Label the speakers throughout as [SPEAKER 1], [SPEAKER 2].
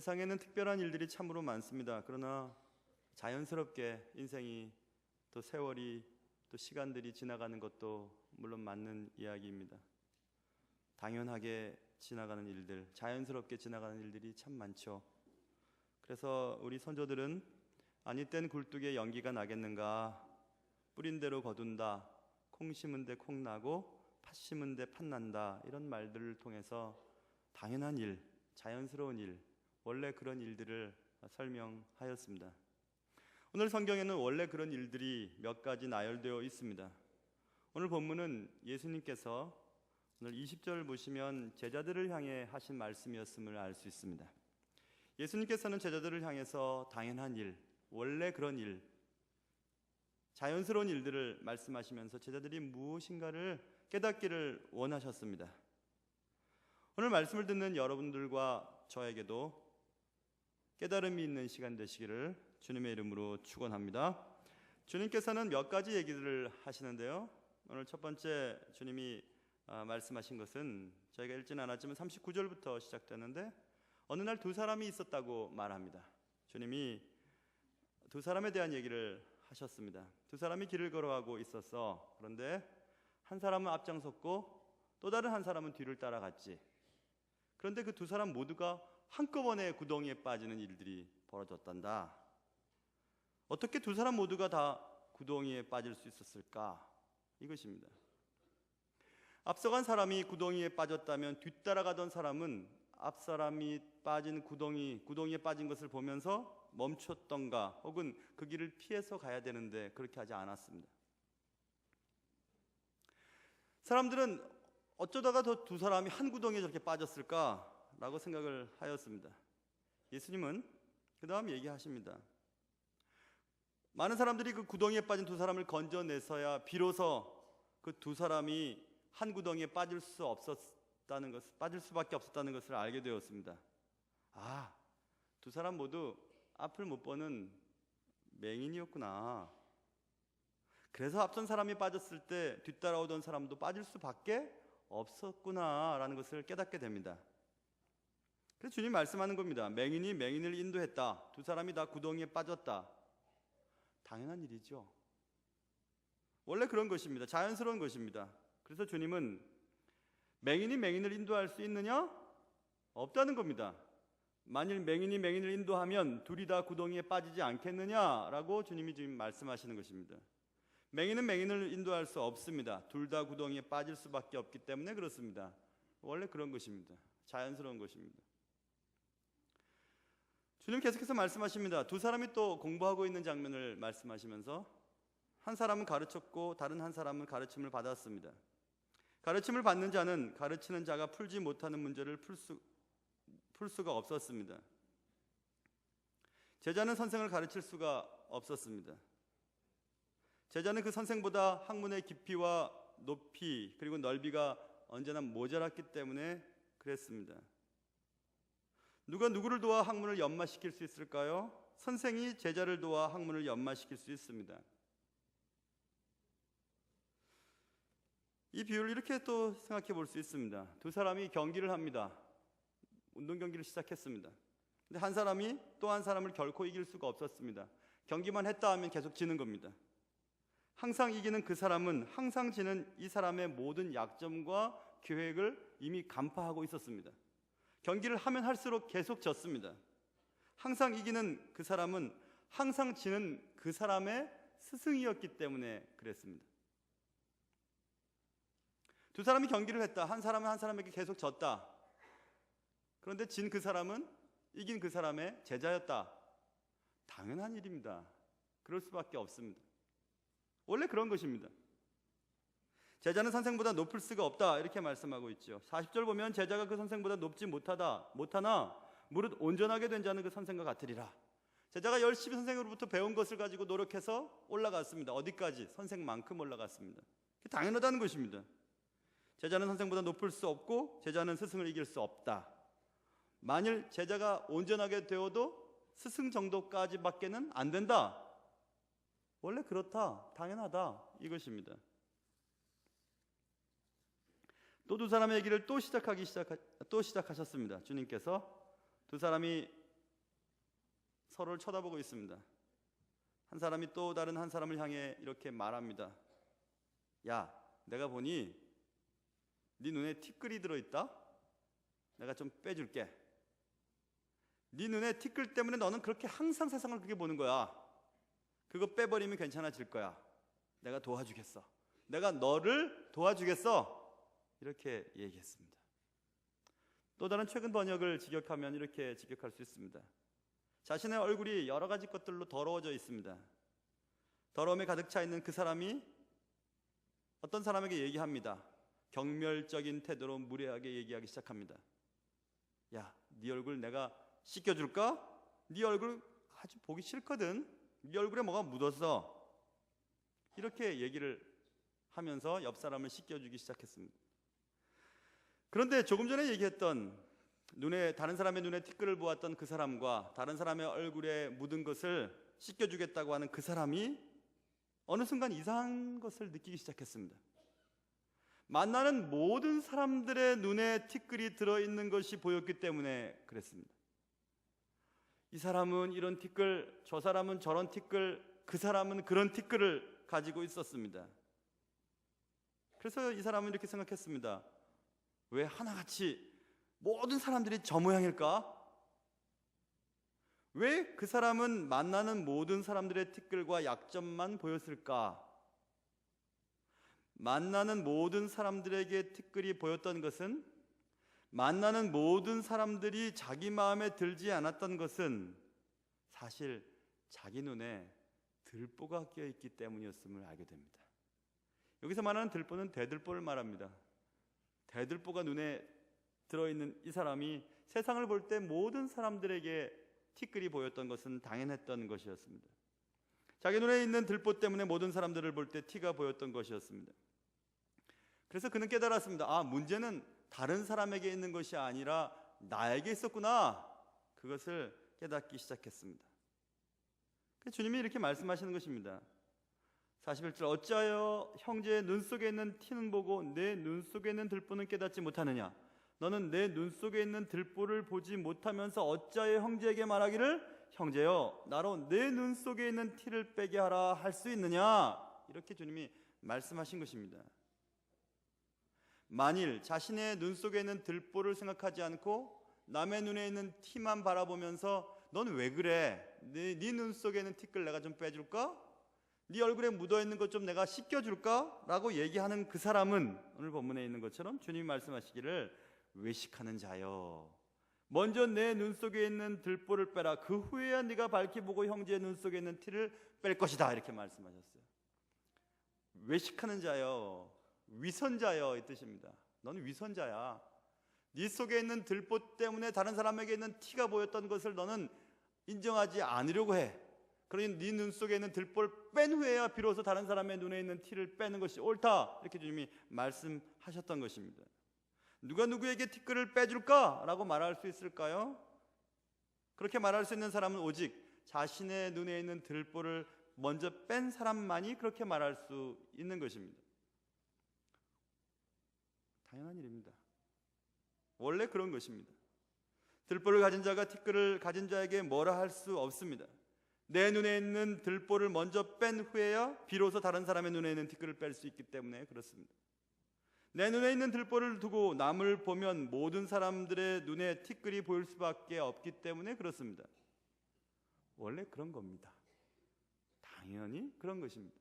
[SPEAKER 1] 세상에는 특별한 일들이 참으로 많습니다. 그러나 자연스럽게 인생이 또 세월이 또 시간들이 지나가는 것도 물론 맞는 이야기입니다. 당연하게 지나가는 일들, 자연스럽게 지나가는 일들이 참 많죠. 그래서 우리 선조들은 아니 땐 굴뚝에 연기가 나겠는가, 뿌린 대로 거둔다, 콩 심은 데 콩 나고 팥 심은 데 팥 난다, 이런 말들을 통해서 당연한 일, 자연스러운 일, 원래 그런 일들을 설명하였습니다. 오늘 성경에는 원래 그런 일들이 몇 가지 나열되어 있습니다. 오늘 본문은 예수님께서 오늘 20절 보시면 제자들을 향해 하신 말씀이었음을 알 수 있습니다. 예수님께서는 제자들을 향해서 당연한 일, 원래 그런 일, 자연스러운 일들을 말씀하시면서 제자들이 무엇인가를 깨닫기를 원하셨습니다. 오늘 말씀을 듣는 여러분들과 저에게도 깨달음이 있는 시간 되시기를 주님의 이름으로 축원합니다. 주님께서는 몇 가지 얘기들을 하시는데요, 오늘 첫 번째 주님이 말씀하신 것은 저희가 읽지는 않았지만 39절부터 시작되는데, 어느 날 두 사람이 있었다고 말합니다. 주님이 두 사람에 대한 얘기를 하셨습니다. 두 사람이 길을 걸어가고 있었어. 그런데 한 사람은 앞장섰고 또 다른 한 사람은 뒤를 따라갔지. 그런데 그 두 사람 모두가 한꺼번에 구덩이에 빠지는 일들이 벌어졌단다. 어떻게 두 사람 모두가 다 구덩이에 빠질 수 있었을까? 이것입니다. 앞서간 사람이 구덩이에 빠졌다면 뒤따라가던 사람은 앞 사람이 빠진 구덩이에 빠진 것을 보면서 멈췄던가, 혹은 그 길을 피해서 가야 되는데 그렇게 하지 않았습니다. 사람들은 어쩌다가 두 사람이 한 구덩이에 저렇게 빠졌을까라고 생각을 하였습니다. 예수님은 그 다음 얘기하십니다. 많은 사람들이 그 구덩이에 빠진 두 사람을 건져내서야 비로소 그 두 사람이 한 구덩이에 빠질 수밖에 없었다는 것을 알게 되었습니다. 두 사람 모두 앞을 못 보는 맹인이었구나. 그래서 앞선 사람이 빠졌을 때 뒤따라오던 사람도 빠질 수밖에 없었구나라는 것을 깨닫게 됩니다. 그래서 주님 말씀하는 겁니다. 맹인이 맹인을 인도했다. 두 사람이 다 구덩이에 빠졌다. 당연한 일이죠. 원래 그런 것입니다. 자연스러운 것입니다. 그래서 주님은 맹인이 맹인을 인도할 수 있느냐? 없다는 겁니다. 만일 맹인이 맹인을 인도하면 둘이 다 구덩이에 빠지지 않겠느냐라고 주님이 지금 말씀하시는 것입니다. 맹인은 맹인을 인도할 수 없습니다. 둘 다 구덩이에 빠질 수밖에 없기 때문에 그렇습니다. 원래 그런 것입니다. 자연스러운 것입니다. 주님 계속해서 말씀하십니다. 두 사람이 또 공부하고 있는 장면을 말씀하시면서 한 사람은 가르쳤고 다른 한 사람은 가르침을 받았습니다. 가르침을 받는 자는 가르치는 자가 풀지 못하는 문제를 풀 수가 없었습니다. 제자는 선생을 가르칠 수가 없었습니다. 제자는 그 선생보다 학문의 깊이와 높이 그리고 넓이가 언제나 모자랐기 때문에 그랬습니다. 누가 누구를 도와 학문을 연마시킬 수 있을까요? 선생이 제자를 도와 학문을 연마시킬 수 있습니다. 이 비유를 이렇게 또 생각해 볼 수 있습니다. 두 사람이 경기를 합니다. 운동 경기를 시작했습니다. 근데 한 사람이 또 한 사람을 결코 이길 수가 없었습니다. 경기만 했다 하면 계속 지는 겁니다. 항상 이기는 그 사람은 항상 지는 이 사람의 모든 약점과 계획을 이미 간파하고 있었습니다. 경기를 하면 할수록 계속 졌습니다. 항상 이기는 그 사람은 항상 지는 그 사람의 스승이었기 때문에 그랬습니다. 두 사람이 경기를 했다. 한 사람은 한 사람에게 계속 졌다. 그런데 진 그 사람은 이긴 그 사람의 제자였다. 당연한 일입니다. 그럴 수밖에 없습니다. 원래 그런 것입니다. 제자는 선생보다 높을 수가 없다, 이렇게 말씀하고 있죠. 40절 보면 제자가 그 선생보다 높지 못하나 무릇 온전하게 된 자는 그 선생과 같으리라. 제자가 열심히 선생으로부터 배운 것을 가지고 노력해서 올라갔습니다. 어디까지? 선생만큼 올라갔습니다. 당연하다는 것입니다. 제자는 선생보다 높을 수 없고 제자는 스승을 이길 수 없다. 만일 제자가 온전하게 되어도 스승 정도까지밖에는 안 된다. 원래 그렇다, 당연하다, 이것입니다. 또 두 사람의 얘기를 또 시작하셨습니다. 주님께서 두 사람이 서로를 쳐다보고 있습니다. 한 사람이 또 다른 한 사람을 향해 이렇게 말합니다. 야, 내가 보니 네 눈에 티끌이 들어있다? 내가 좀 빼줄게. 네 눈에 티끌 때문에 너는 그렇게 항상 세상을 그렇게 보는 거야. 그거 빼버리면 괜찮아질 거야. 내가 도와주겠어. 내가 너를 도와주겠어. 이렇게 얘기했습니다. 또 다른 최근 번역을 직역하면 이렇게 직역할 수 있습니다. 자신의 얼굴이 여러 가지 것들로 더러워져 있습니다. 더러움에 가득 차 있는 그 사람이 어떤 사람에게 얘기합니다. 경멸적인 태도로 무례하게 얘기하기 시작합니다. 야, 네 얼굴 내가 씻겨줄까? 네 얼굴 아주 보기 싫거든. 네 얼굴에 뭐가 묻었어. 이렇게 얘기를 하면서 옆 사람을 씻겨주기 시작했습니다. 그런데 조금 전에 얘기했던 다른 사람의 눈에 티끌을 보았던 그 사람과 다른 사람의 얼굴에 묻은 것을 씻겨주겠다고 하는 그 사람이 어느 순간 이상한 것을 느끼기 시작했습니다. 만나는 모든 사람들의 눈에 티끌이 들어있는 것이 보였기 때문에 그랬습니다. 이 사람은 이런 티끌, 저 사람은 저런 티끌, 그 사람은 그런 티끌을 가지고 있었습니다. 그래서 이 사람은 이렇게 생각했습니다. 왜 하나같이 모든 사람들이 저 모양일까? 왜 그 사람은 만나는 모든 사람들의 티끌과 약점만 보였을까? 만나는 모든 사람들에게 티끌이 보였던 것은, 만나는 모든 사람들이 자기 마음에 들지 않았던 것은 사실 자기 눈에 들보가 껴있기 때문이었음을 알게 됩니다. 여기서 말하는 들보는 대들보를 말합니다. 대들보가 눈에 들어있는 이 사람이 세상을 볼 때 모든 사람들에게 티끌이 보였던 것은 당연했던 것이었습니다. 자기 눈에 있는 들보 때문에 모든 사람들을 볼 때 티가 보였던 것이었습니다. 그래서 그는 깨달았습니다. 아, 문제는 다른 사람에게 있는 것이 아니라 나에게 있었구나. 그것을 깨닫기 시작했습니다. 주님이 이렇게 말씀하시는 것입니다. 41절, 어찌하여 형제의 눈 속에 있는 티는 보고 내 눈 속에 있는 들보는 깨닫지 못하느냐? 너는 내 눈 속에 있는 들보를 보지 못하면서 어찌하여 형제에게 말하기를 형제여 나로 내 눈 속에 있는 티를 빼게 하라 할 수 있느냐? 이렇게 주님이 말씀하신 것입니다. 만일 자신의 눈 속에 있는 들보를 생각하지 않고 남의 눈에 있는 티만 바라보면서 넌 왜 그래? 네 눈 속에 있는 티끌 내가 좀 빼줄까? 네 얼굴에 묻어있는 것 좀 내가 씻겨줄까? 라고 얘기하는 그 사람은 오늘 본문에 있는 것처럼 주님이 말씀하시기를 외식하는 자여, 먼저 내 눈 속에 있는 들보를 빼라. 그 후에야 네가 밝히 보고 형제의 눈 속에 있는 티를 뺄 것이다. 이렇게 말씀하셨어요. 외식하는 자여, 위선자여 이 뜻입니다. 너는 위선자야. 네 속에 있는 들보 때문에 다른 사람에게 있는 티가 보였던 것을 너는 인정하지 않으려고 해. 그러니 네 눈 속에 있는 들보를 뺀 후에야 비로소 다른 사람의 눈에 있는 티를 빼는 것이 옳다. 이렇게 주님이 말씀하셨던 것입니다. 누가 누구에게 티끌을 빼줄까? 라고 말할 수 있을까요? 그렇게 말할 수 있는 사람은 오직 자신의 눈에 있는 들보를 먼저 뺀 사람만이 그렇게 말할 수 있는 것입니다. 당연한 일입니다. 원래 그런 것입니다. 들보를 가진 자가 티끌을 가진 자에게 뭐라 할 수 없습니다. 내 눈에 있는 들보를 먼저 뺀 후에야 비로소 다른 사람의 눈에 있는 티끌을 뺄 수 있기 때문에 그렇습니다. 내 눈에 있는 들보를 두고 남을 보면 모든 사람들의 눈에 티끌이 보일 수밖에 없기 때문에 그렇습니다. 원래 그런 겁니다. 당연히 그런 것입니다.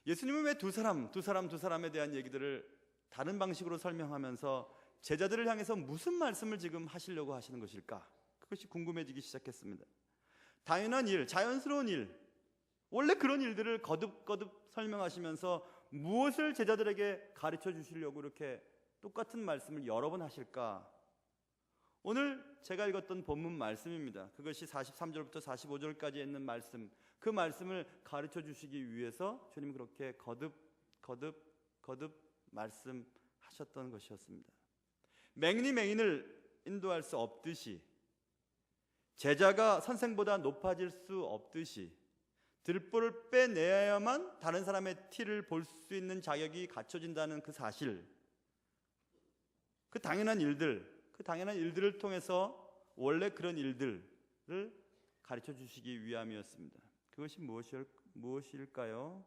[SPEAKER 1] 예수님은 왜 두 사람에 대한 얘기들을 다른 방식으로 설명하면서 제자들을 향해서 무슨 말씀을 지금 하시려고 하시는 것일까? 그것이 궁금해지기 시작했습니다. 당연한 일, 자연스러운 일, 원래 그런 일들을 거듭거듭 설명하시면서 무엇을 제자들에게 가르쳐 주시려고 이렇게 똑같은 말씀을 여러 번 하실까? 오늘 제가 읽었던 본문 말씀입니다. 그것이 43절부터 45절까지 있는 말씀, 그 말씀을 가르쳐 주시기 위해서 주님 그렇게 거듭 말씀하셨던 것이었습니다. 맹인이 맹인을 인도할 수 없듯이, 제자가 선생보다 높아질 수 없듯이 들보를 빼내야만 다른 사람의 티를 볼 수 있는 자격이 갖춰진다는 그 사실, 그 당연한 일들을 통해서 원래 그런 일들을 가르쳐 주시기 위함이었습니다. 그것이 무엇일까요?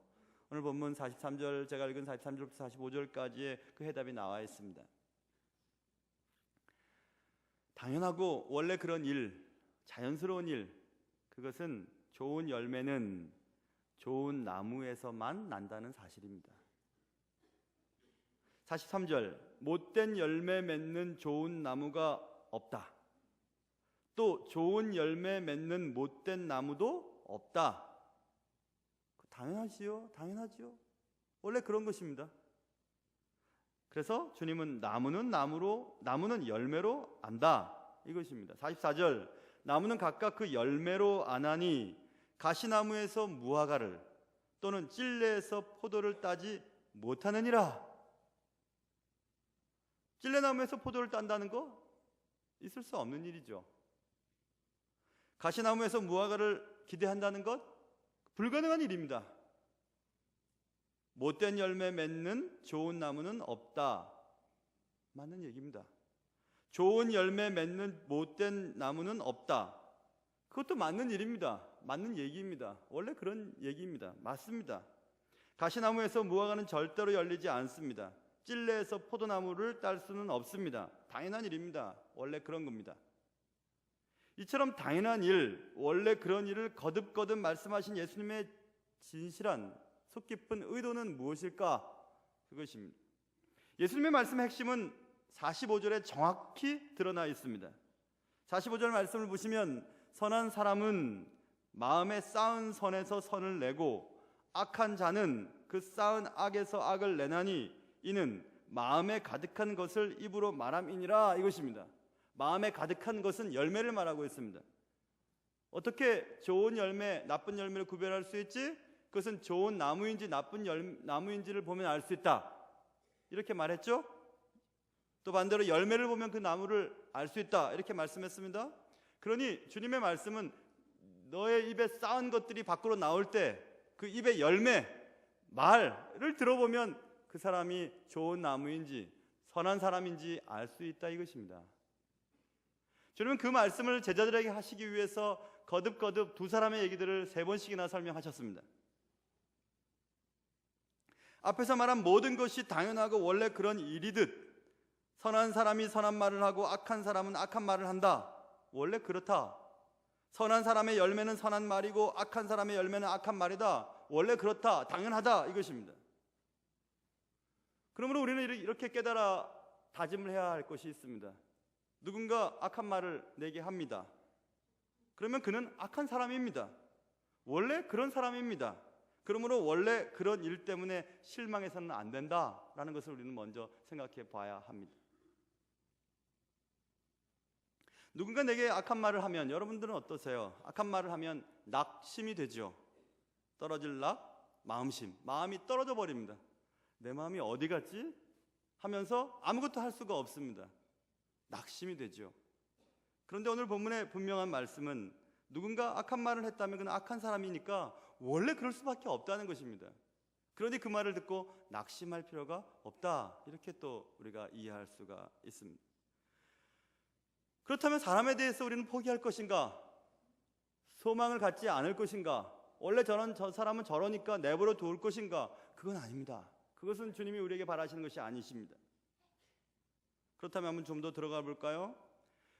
[SPEAKER 1] 오늘 본문 43절, 제가 읽은 43절부터 45절까지의 그 해답이 나와 있습니다. 당연하고 원래 그런 일, 자연스러운 일, 그것은 좋은 열매는 좋은 나무에서만 난다는 사실입니다. 43절, 못된 열매 맺는 좋은 나무가 없다. 또 좋은 열매 맺는 못된 나무도 없다. 당연하지요. 원래 그런 것입니다. 그래서 주님은 나무는 열매로 안다, 이것입니다. 44절, 나무는 각각 그 열매로 아나니 가시나무에서 무화과를 또는 찔레에서 포도를 따지 못하느니라. 찔레나무에서 포도를 딴다는 거 있을 수 없는 일이죠. 가시나무에서 무화과를 기대한다는 것 불가능한 일입니다. 못된 열매 맺는 좋은 나무는 없다, 맞는 얘기입니다. 좋은 열매 맺는 못된 나무는 없다, 그것도 맞는 일입니다. 맞는 얘기입니다. 원래 그런 얘기입니다. 맞습니다. 가시나무에서 무화과는 절대로 열리지 않습니다. 찔레에서 포도나무를 딸 수는 없습니다. 당연한 일입니다. 원래 그런 겁니다. 이처럼 당연한 일, 원래 그런 일을 거듭거듭 말씀하신 예수님의 진실한 속 깊은 의도는 무엇일까? 그것입니다. 예수님의 말씀의 핵심은 45절에 정확히 드러나 있습니다. 45절 말씀을 보시면 선한 사람은 마음에 쌓은 선에서 선을 내고 악한 자는 그 쌓은 악에서 악을 내나니 이는 마음에 가득한 것을 입으로 말함이니라, 이것입니다. 마음에 가득한 것은 열매를 말하고 있습니다. 어떻게 좋은 열매, 나쁜 열매를 구별할 수 있지? 그것은 좋은 나무인지 나쁜 나무인지를 보면 알 수 있다, 이렇게 말했죠. 또 반대로 열매를 보면 그 나무를 알 수 있다, 이렇게 말씀했습니다. 그러니 주님의 말씀은 너의 입에 쌓은 것들이 밖으로 나올 때 그 입의 열매, 말을 들어보면 그 사람이 좋은 나무인지 선한 사람인지 알 수 있다, 이것입니다. 주님은 그 말씀을 제자들에게 하시기 위해서 거듭거듭 두 사람의 얘기들을 3번씩이나 설명하셨습니다. 앞에서 말한 모든 것이 당연하고 원래 그런 일이듯 선한 사람이 선한 말을 하고 악한 사람은 악한 말을 한다, 원래 그렇다. 선한 사람의 열매는 선한 말이고 악한 사람의 열매는 악한 말이다, 원래 그렇다, 당연하다, 이것입니다. 그러므로 우리는 이렇게 깨달아 다짐을 해야 할 것이 있습니다. 누군가 악한 말을 내게 합니다. 그러면 그는 악한 사람입니다. 원래 그런 사람입니다. 그러므로 원래 그런 일 때문에 실망해서는 안 된다라는 것을 우리는 먼저 생각해 봐야 합니다. 누군가 내게 악한 말을 하면 여러분들은 어떠세요? 악한 말을 하면 낙심이 되죠. 떨어질 낙, 마음심, 마음이 떨어져 버립니다. 내 마음이 어디 갔지? 하면서 아무것도 할 수가 없습니다. 낙심이 되죠. 그런데 오늘 본문의 분명한 말씀은 누군가 악한 말을 했다면 그는 악한 사람이니까 원래 그럴 수밖에 없다는 것입니다. 그러니 그 말을 듣고 낙심할 필요가 없다, 이렇게 또 우리가 이해할 수가 있습니다. 그렇다면 사람에 대해서 우리는 포기할 것인가? 소망을 갖지 않을 것인가? 원래 저 사람은 저러니까 내버려 둘 것인가? 그건 아닙니다. 그것은 주님이 우리에게 바라시는 것이 아니십니다. 그렇다면 한번 좀 더 들어가 볼까요?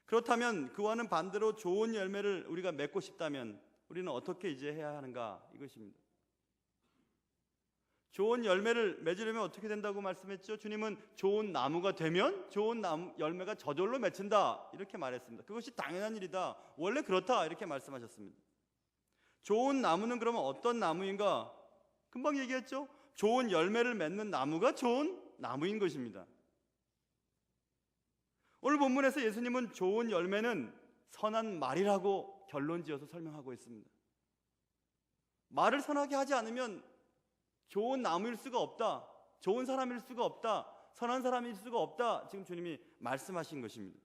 [SPEAKER 1] 그렇다면 그와는 반대로 좋은 열매를 우리가 맺고 싶다면 우리는 어떻게 이제 해야 하는가, 이것입니다. 좋은 열매를 맺으려면 어떻게 된다고 말씀했죠? 주님은 좋은 나무가 되면 좋은 열매가 저절로 맺힌다, 이렇게 말했습니다. 그것이 당연한 일이다, 원래 그렇다, 이렇게 말씀하셨습니다. 좋은 나무는 그러면 어떤 나무인가? 금방 얘기했죠? 좋은 열매를 맺는 나무가 좋은 나무인 것입니다. 오늘 본문에서 예수님은 좋은 열매는 선한 말이라고 결론지어서 설명하고 있습니다. 말을 선하게 하지 않으면 좋은 나무일 수가 없다, 좋은 사람일 수가 없다, 선한 사람일 수가 없다, 지금 주님이 말씀하신 것입니다.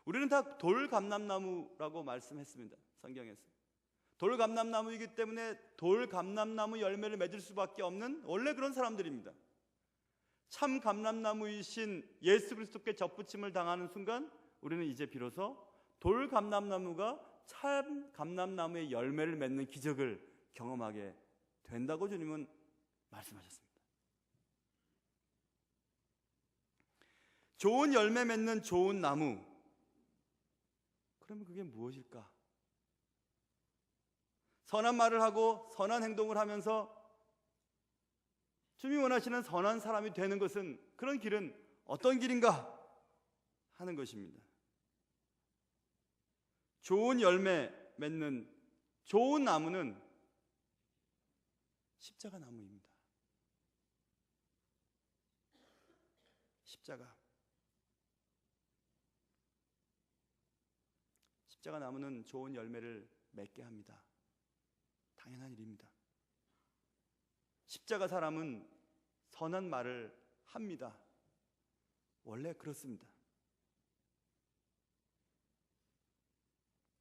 [SPEAKER 1] 우리는 다 돌감람나무라고 말씀했습니다. 성경에서 돌감람나무이기 때문에 돌감람나무 열매를 맺을 수밖에 없는 원래 그런 사람들입니다. 참 감람나무이신 예수 그리스도께 접붙임을 당하는 순간 우리는 이제 비로소 돌감람나무가 참 감람나무의 열매를 맺는 기적을 경험하게 된다고 주님은 말씀하셨습니다. 좋은 열매 맺는 좋은 나무, 그러면 그게 무엇일까? 선한 말을 하고 선한 행동을 하면서 주님이 원하시는 선한 사람이 되는 것은, 그런 길은 어떤 길인가 하는 것입니다. 좋은 열매 맺는 좋은 나무는 십자가 나무입니다. 십자가 나무는 좋은 열매를 맺게 합니다. 당연한 일입니다. 십자가 사람은 선한 말을 합니다. 원래 그렇습니다.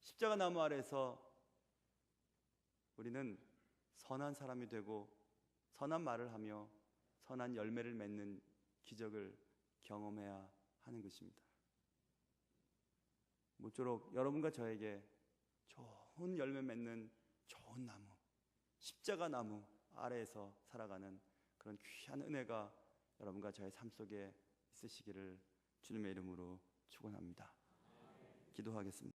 [SPEAKER 1] 십자가 나무 아래서 우리는 선한 사람이 되고 선한 말을 하며 선한 열매를 맺는 기적을 경험해야 하는 것입니다. 모쪼록 여러분과 저에게 좋은 열매 맺는 좋은 나무, 십자가 나무 아래에서 살아가는 그런 귀한 은혜가 여러분과 저의 삶 속에 있으시기를 주님의 이름으로 축원합니다. 기도하겠습니다.